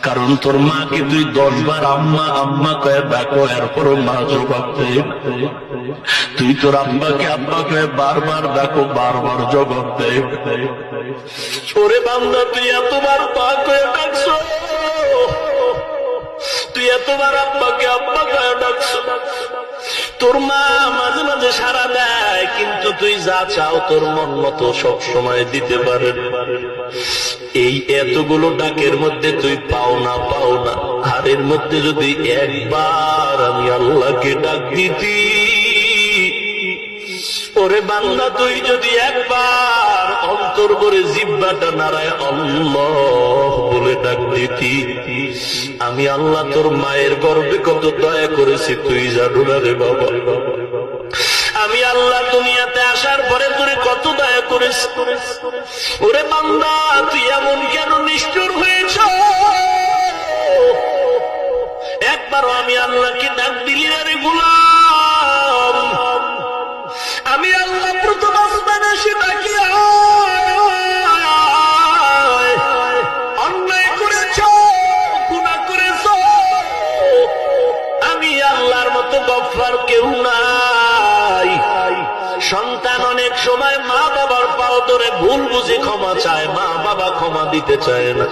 কারণ তোর মাকে তুই 10 বার আম্মা আম্মা কয়ে ডাকো, এরপরও মা জবাব দেয়। তুই তোর আব্বাকে আব্বা কয়ে বারবার ডাকো, বারবার জবাব দেয়। ওরে বান্দা, তুই এতবার পা কয়ে ডাকছো, তুই এতবার আব্বাকে আব্বা কয়ে ডাকছো, তোর মা মাঝে মাঝে সাড়া দেয়, কিন্তু তুই যা চাও তোর মন মতো সব সময় দিতে পারে। এই এতগুলো ডাকের মধ্যে তুই পাও না, হারের মধ্যে যদি একবার আমি আল্লাহকে ডাক দিতি, ওরে বান্দা তুই যদি একবার অন্তর করে জিহ্বাটা নাড়ায় আল্লাহ বলে ডাক দিতি, আমি আল্লাহ তোর মায়ের গর্ভে কত দয়া করেছি তুই জানো না রে বাবা। আমি আল্লাহ দুনিয়াতে আসার পরে তোরে কত দয়া করেছি। ওরে বান্দা, তুই এমন কেন নিষ্ঠুর হয়েছ? একবারও আমি আল্লাহকে ডাক দিলি না রে গোলাম। আমি আল্লাহ প্রথম আসমানে এসে ডাকি, অন্যায় করেছ, গুনাহ করেছ, আমি আল্লাহর মতো গফফার কেউ নাই। সন্তান অনেক সময় মা বাবার পাও ধরে ভুল বুঝে ক্ষমা চায়, মা বাবা ক্ষমা দিতে চায় না।